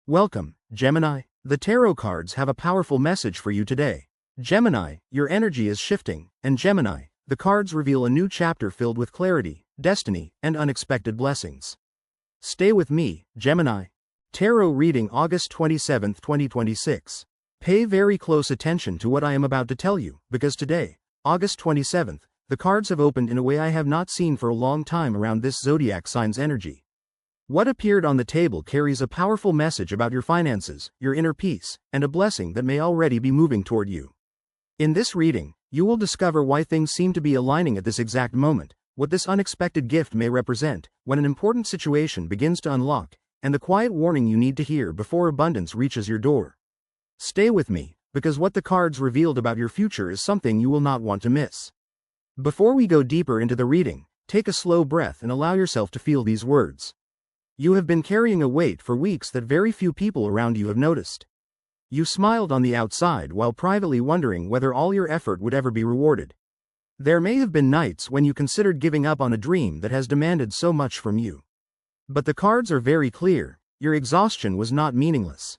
Welcome, Gemini. The tarot cards have a powerful message for you today. Gemini, your energy is shifting, and Gemini, the cards reveal a new chapter filled with clarity, destiny, and unexpected blessings. Stay with me, Gemini. Tarot reading August 27, 2026. Pay very close attention to what I am about to tell you, because today, August 27th, the cards have opened in a way I have not seen for a long time around this zodiac sign's energy. What appeared on the table carries a powerful message about your finances, your inner peace, and a blessing that may already be moving toward you. In this reading, you will discover why things seem to be aligning at this exact moment, what this unexpected gift may represent, when an important situation begins to unlock, and the quiet warning you need to hear before abundance reaches your door. Stay with me, because what the cards revealed about your future is something you will not want to miss. Before we go deeper into the reading, take a slow breath and allow yourself to feel these words. You have been carrying a weight for weeks that very few people around you have noticed. You smiled on the outside while privately wondering whether all your effort would ever be rewarded. There may have been nights when you considered giving up on a dream that has demanded so much from you. But the cards are very clear, your exhaustion was not meaningless.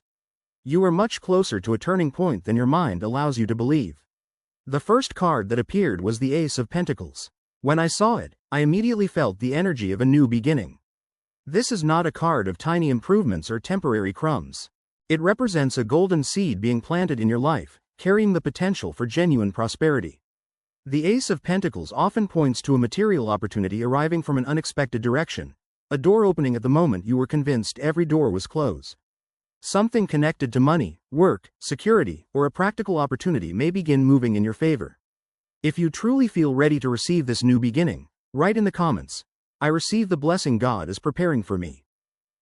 You are much closer to a turning point than your mind allows you to believe. The first card that appeared was the Ace of Pentacles. When I saw it, I immediately felt the energy of a new beginning. This is not a card of tiny improvements or temporary crumbs. It represents a golden seed being planted in your life, carrying the potential for genuine prosperity. The Ace of Pentacles often points to a material opportunity arriving from an unexpected direction, a door opening at the moment you were convinced every door was closed. Something connected to money, work, security, or a practical opportunity may begin moving in your favor. If you truly feel ready to receive this new beginning, write in the comments, "I receive the blessing God is preparing for me."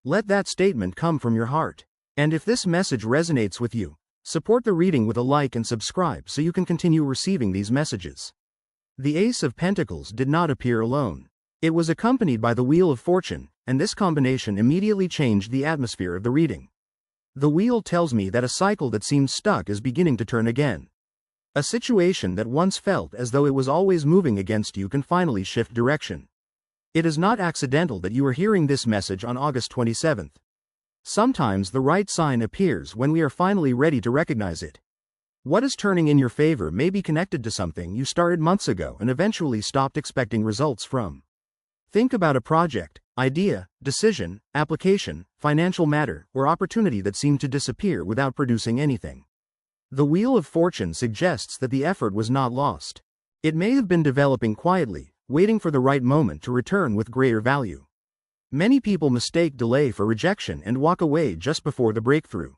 Let that statement come from your heart. And if this message resonates with you, support the reading with a like and subscribe so you can continue receiving these messages. The Ace of Pentacles did not appear alone. It was accompanied by the Wheel of Fortune, and this combination immediately changed the atmosphere of the reading. The wheel tells me that a cycle that seemed stuck is beginning to turn again. A situation that once felt as though it was always moving against you can finally shift direction. It is not accidental that you are hearing this message on August 27th. Sometimes the right sign appears when we are finally ready to recognize it. What is turning in your favor may be connected to something you started months ago and eventually stopped expecting results from. Think about a project, idea, decision, application, financial matter, or opportunity that seemed to disappear without producing anything. The Wheel of Fortune suggests that the effort was not lost. It may have been developing quietly, waiting for the right moment to return with greater value. Many people mistake delay for rejection and walk away just before the breakthrough.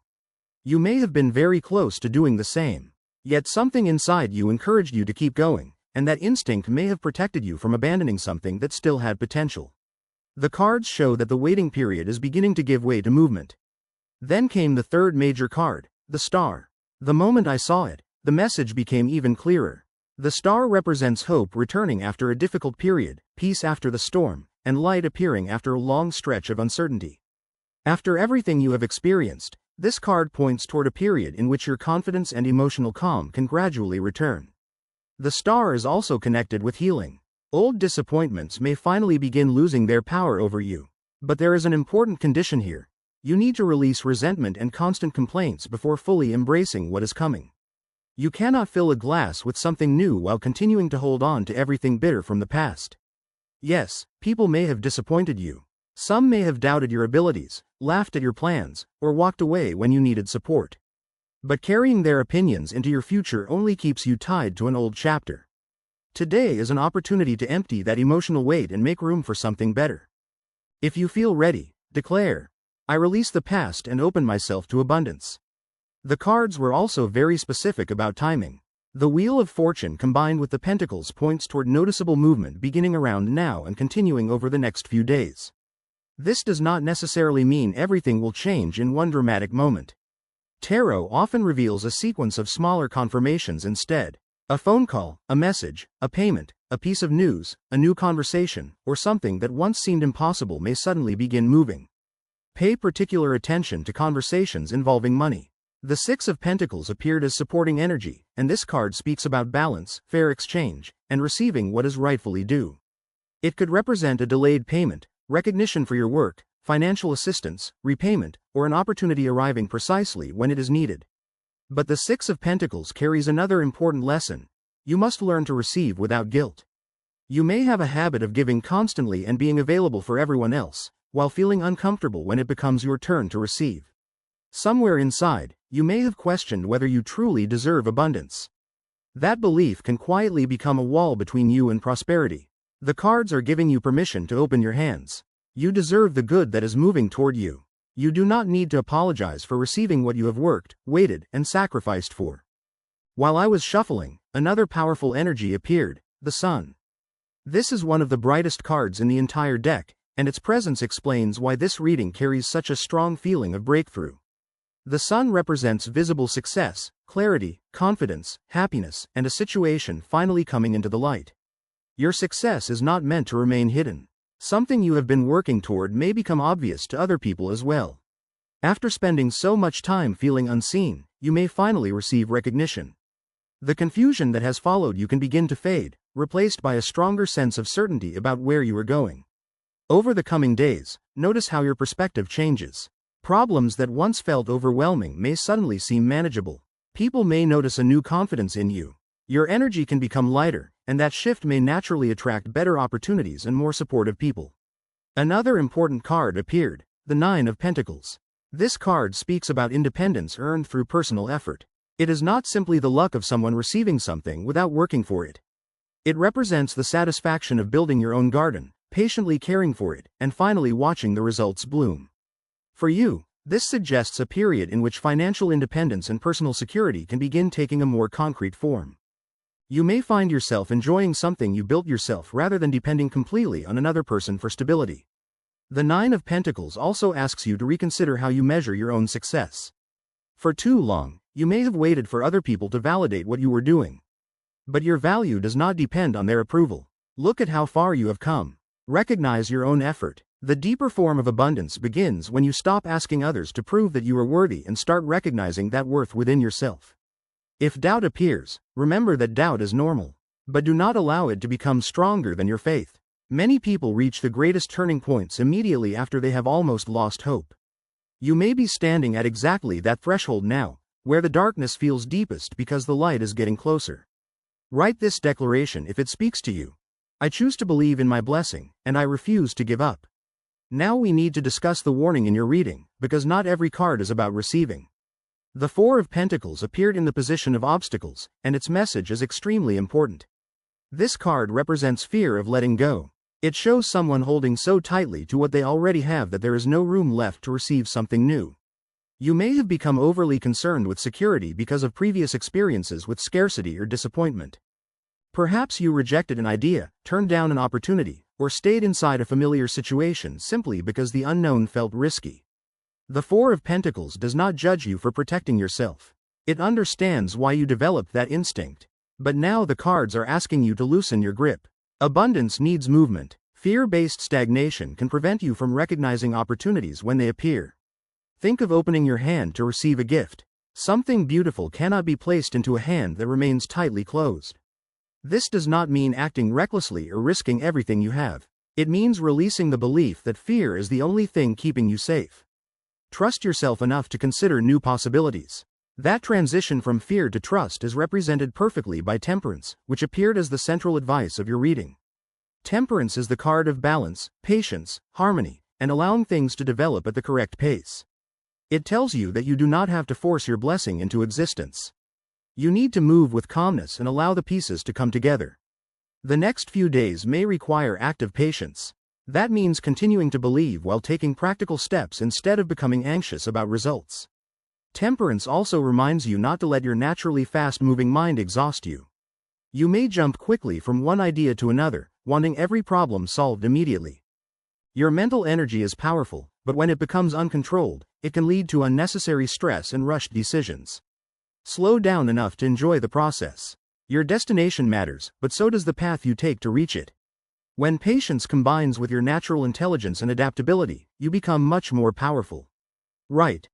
You may have been very close to doing the same. Yet something inside you encouraged you to keep going, and that instinct may have protected you from abandoning something that still had potential. The cards show that the waiting period is beginning to give way to movement. Then came the third major card, the Star. The moment I saw it, the message became even clearer. The star represents hope returning after a difficult period, peace after the storm, and light appearing after a long stretch of uncertainty. After everything you have experienced, this card points toward a period in which your confidence and emotional calm can gradually return. The star is also connected with healing. Old disappointments may finally begin losing their power over you. But there is an important condition here. You need to release resentment and constant complaints before fully embracing what is coming. You cannot fill a glass with something new while continuing to hold on to everything bitter from the past. Yes, people may have disappointed you. Some may have doubted your abilities, laughed at your plans, or walked away when you needed support. But carrying their opinions into your future only keeps you tied to an old chapter. Today is an opportunity to empty that emotional weight and make room for something better. If you feel ready, declare, "I release the past and open myself to abundance." The cards were also very specific about timing. The Wheel of Fortune combined with the Pentacles points toward noticeable movement beginning around now and continuing over the next few days. This does not necessarily mean everything will change in one dramatic moment. Tarot often reveals a sequence of smaller confirmations instead. A phone call, a message, a payment, a piece of news, a new conversation, or something that once seemed impossible may suddenly begin moving. Pay particular attention to conversations involving money. The Six of Pentacles appeared as supporting energy, and this card speaks about balance, fair exchange, and receiving what is rightfully due. It could represent a delayed payment, recognition for your work, financial assistance, repayment, or an opportunity arriving precisely when it is needed. But the Six of Pentacles carries another important lesson. You must learn to receive without guilt. You may have a habit of giving constantly and being available for everyone else, while feeling uncomfortable when it becomes your turn to receive. Somewhere inside, you may have questioned whether you truly deserve abundance. That belief can quietly become a wall between you and prosperity. The cards are giving you permission to open your hands. You deserve the good that is moving toward you. You do not need to apologize for receiving what you have worked, waited, and sacrificed for. While I was shuffling, another powerful energy appeared, the Sun. This is one of the brightest cards in the entire deck, and its presence explains why this reading carries such a strong feeling of breakthrough. The Sun represents visible success, clarity, confidence, happiness, and a situation finally coming into the light. Your success is not meant to remain hidden. Something you have been working toward may become obvious to other people as well. After spending so much time feeling unseen, you may finally receive recognition. The confusion that has followed you can begin to fade, replaced by a stronger sense of certainty about where you are going. Over the coming days, notice how your perspective changes. Problems that once felt overwhelming may suddenly seem manageable. People may notice a new confidence in you. Your energy can become lighter, and that shift may naturally attract better opportunities and more supportive people. Another important card appeared, the Nine of Pentacles. This card speaks about independence earned through personal effort. It is not simply the luck of someone receiving something without working for it. It represents the satisfaction of building your own garden, patiently caring for it, and finally watching the results bloom. For you, this suggests a period in which financial independence and personal security can begin taking a more concrete form. You may find yourself enjoying something you built yourself rather than depending completely on another person for stability. The Nine of Pentacles also asks you to reconsider how you measure your own success. For too long, you may have waited for other people to validate what you were doing. But your value does not depend on their approval. Look at how far you have come. Recognize your own effort. The deeper form of abundance begins when you stop asking others to prove that you are worthy and start recognizing that worth within yourself. If doubt appears, remember that doubt is normal. But do not allow it to become stronger than your faith. Many people reach the greatest turning points immediately after they have almost lost hope. You may be standing at exactly that threshold now, where the darkness feels deepest because the light is getting closer. Write this declaration if it speaks to you. I choose to believe in my blessing, and I refuse to give up. Now we need to discuss the warning in your reading, because not every card is about receiving. The Four of Pentacles appeared in the position of obstacles, and its message is extremely important. This card represents fear of letting go. It shows someone holding so tightly to what they already have that there is no room left to receive something new. You may have become overly concerned with security because of previous experiences with scarcity or disappointment. Perhaps you rejected an idea, turned down an opportunity, or stayed inside a familiar situation simply because the unknown felt risky. The Four of Pentacles does not judge you for protecting yourself. It understands why you developed that instinct. But now the cards are asking you to loosen your grip. Abundance needs movement. Fear-based stagnation can prevent you from recognizing opportunities when they appear. Think of opening your hand to receive a gift. Something beautiful cannot be placed into a hand that remains tightly closed. This does not mean acting recklessly or risking everything you have. It means releasing the belief that fear is the only thing keeping you safe. Trust yourself enough to consider new possibilities. That transition from fear to trust is represented perfectly by Temperance, which appeared as the central advice of your reading. Temperance is the card of balance, patience, harmony, and allowing things to develop at the correct pace. It tells you that you do not have to force your blessing into existence. You need to move with calmness and allow the pieces to come together. The next few days may require active patience. That means continuing to believe while taking practical steps instead of becoming anxious about results. Temperance also reminds you not to let your naturally fast-moving mind exhaust you. You may jump quickly from one idea to another, wanting every problem solved immediately. Your mental energy is powerful, but when it becomes uncontrolled, it can lead to unnecessary stress and rushed decisions. Slow down enough to enjoy the process. Your destination matters, but so does the path you take to reach it. When patience combines with your natural intelligence and adaptability, you become much more powerful. Right.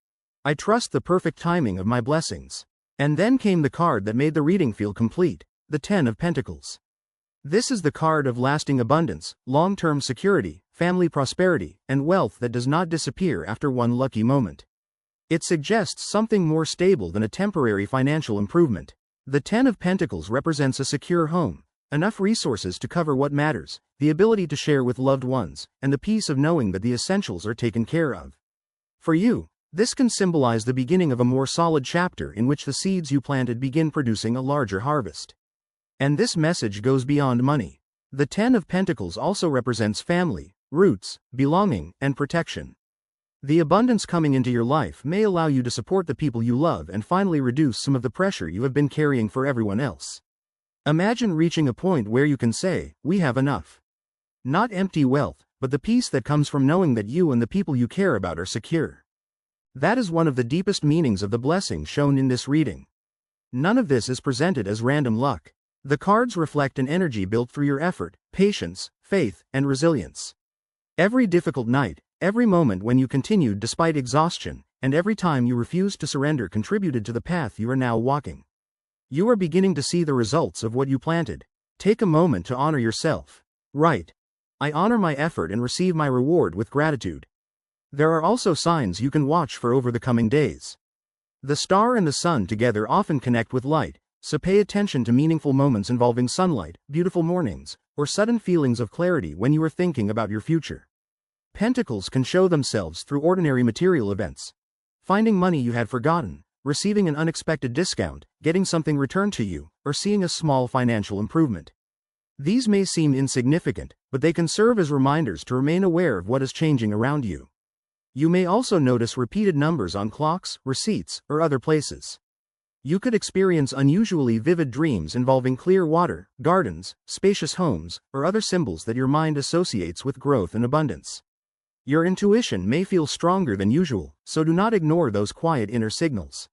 I trust the perfect timing of my blessings. And then came the card that made the reading feel complete, the Ten of Pentacles. This is the card of lasting abundance, long-term security, family prosperity, and wealth that does not disappear after one lucky moment. It suggests something more stable than a temporary financial improvement. The Ten of Pentacles represents a secure home, enough resources to cover what matters, the ability to share with loved ones, and the peace of knowing that the essentials are taken care of. For you, this can symbolize the beginning of a more solid chapter in which the seeds you planted begin producing a larger harvest. And this message goes beyond money. The Ten of Pentacles also represents family, roots, belonging, and protection. The abundance coming into your life may allow you to support the people you love and finally reduce some of the pressure you have been carrying for everyone else. Imagine reaching a point where you can say, "We have enough." Not empty wealth, but the peace that comes from knowing that you and the people you care about are secure. That is one of the deepest meanings of the blessing shown in this reading. None of this is presented as random luck. The cards reflect an energy built through your effort, patience, faith, and resilience. Every difficult night, every moment when you continued despite exhaustion, and every time you refused to surrender contributed to the path you are now walking. You are beginning to see the results of what you planted. Take a moment to honor yourself. Write, "I honor my effort and receive my reward with gratitude." There are also signs you can watch for over the coming days. The star and the sun together often connect with light, so pay attention to meaningful moments involving sunlight, beautiful mornings, or sudden feelings of clarity when you are thinking about your future. Pentacles can show themselves through ordinary material events. Finding money you had forgotten, receiving an unexpected discount, getting something returned to you, or seeing a small financial improvement. These may seem insignificant, but they can serve as reminders to remain aware of what is changing around you. You may also notice repeated numbers on clocks, receipts, or other places. You could experience unusually vivid dreams involving clear water, gardens, spacious homes, or other symbols that your mind associates with growth and abundance. Your intuition may feel stronger than usual, so do not ignore those quiet inner signals.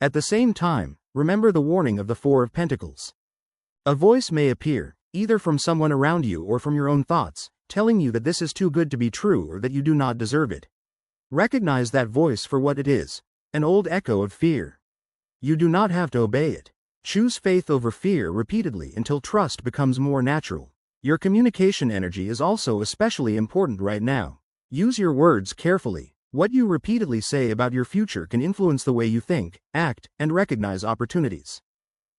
At the same time, remember the warning of the Four of Pentacles. A voice may appear, either from someone around you or from your own thoughts, telling you that this is too good to be true or that you do not deserve it. Recognize that voice for what it is, an old echo of fear. You do not have to obey it. Choose faith over fear repeatedly until trust becomes more natural. Your communication energy is also especially important right now. Use your words carefully. What you repeatedly say about your future can influence the way you think, act, and recognize opportunities.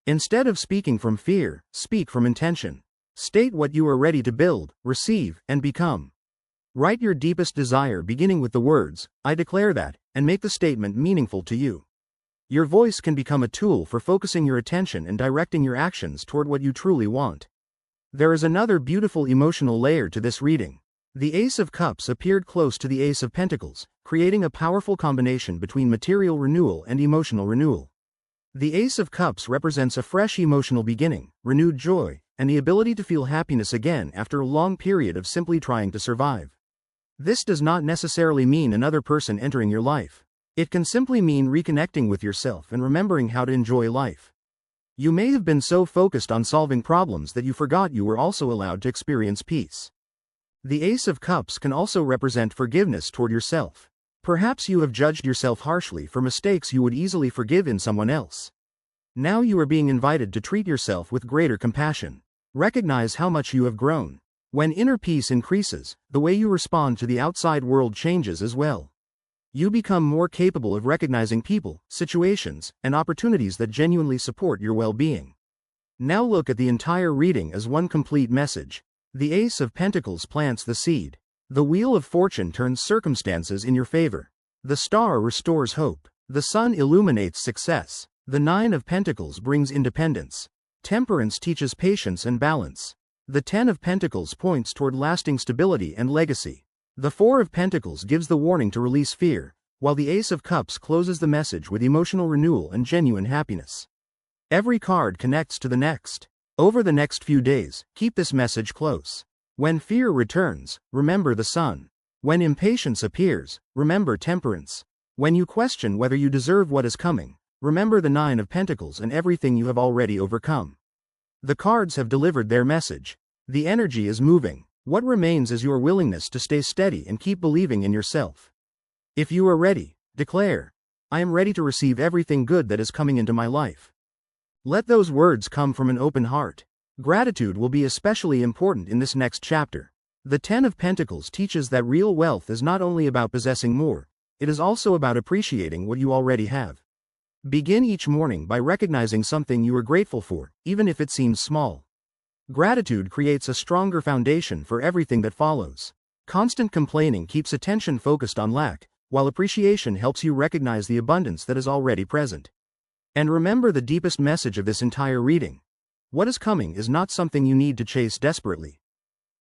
Instead of speaking from fear, speak from intention. State what you are ready to build, receive, and become. Write your deepest desire beginning with the words, "I declare that," and make the statement meaningful to you. Your voice can become a tool for focusing your attention and directing your actions toward what you truly want. There is another beautiful emotional layer to this reading. The Ace of Cups appeared close to the Ace of Pentacles, creating a powerful combination between material renewal and emotional renewal. The Ace of Cups represents a fresh emotional beginning, renewed joy, and the ability to feel happiness again after a long period of simply trying to survive. This does not necessarily mean another person entering your life. It can simply mean reconnecting with yourself and remembering how to enjoy life. You may have been so focused on solving problems that you forgot you were also allowed to experience peace. The Ace of Cups can also represent forgiveness toward yourself. Perhaps you have judged yourself harshly for mistakes you would easily forgive in someone else. Now you are being invited to treat yourself with greater compassion. Recognize how much you have grown. When inner peace increases, the way you respond to the outside world changes as well. You become more capable of recognizing people, situations, and opportunities that genuinely support your well-being. Now look at the entire reading as one complete message. The Ace of Pentacles plants the seed. The Wheel of Fortune turns circumstances in your favor. The Star restores hope. The Sun illuminates success. The Nine of Pentacles brings independence. Temperance teaches patience and balance. The Ten of Pentacles points toward lasting stability and legacy. The Four of Pentacles gives the warning to release fear, while the Ace of Cups closes the message with emotional renewal and genuine happiness. Every card connects to the next. Over the next few days, keep this message close. When fear returns, remember the Sun. When impatience appears, remember temperance. When you question whether you deserve what is coming, remember the Nine of Pentacles and everything you have already overcome. The cards have delivered their message. The energy is moving. What remains is your willingness to stay steady and keep believing in yourself. If you are ready, declare, "I am ready to receive everything good that is coming into my life." Let those words come from an open heart. Gratitude will be especially important in this next chapter. The Ten of Pentacles teaches that real wealth is not only about possessing more, it is also about appreciating what you already have. Begin each morning by recognizing something you are grateful for, even if it seems small. Gratitude creates a stronger foundation for everything that follows. Constant complaining keeps attention focused on lack, while appreciation helps you recognize the abundance that is already present. And remember the deepest message of this entire reading. What is coming is not something you need to chase desperately.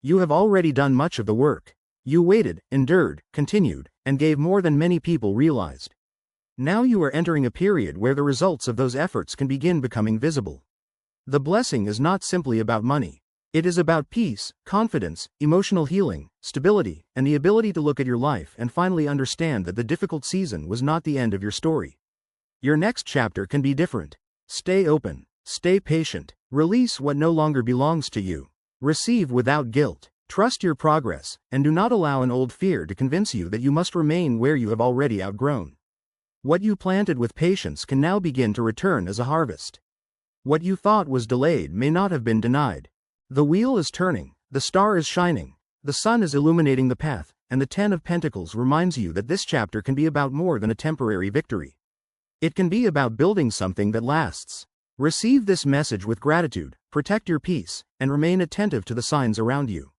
You have already done much of the work. You waited, endured, continued, and gave more than many people realized. Now you are entering a period where the results of those efforts can begin becoming visible. The blessing is not simply about money. It is about peace, confidence, emotional healing, stability, and the ability to look at your life and finally understand that the difficult season was not the end of your story. Your next chapter can be different. Stay open, stay patient, release what no longer belongs to you. Receive without guilt. Trust your progress, and do not allow an old fear to convince you that you must remain where you have already outgrown. What you planted with patience can now begin to return as a harvest. What you thought was delayed may not have been denied. The wheel is turning, the star is shining, the sun is illuminating the path, and the Ten of Pentacles reminds you that this chapter can be about more than a temporary victory. It can be about building something that lasts. Receive this message with gratitude, protect your peace, and remain attentive to the signs around you.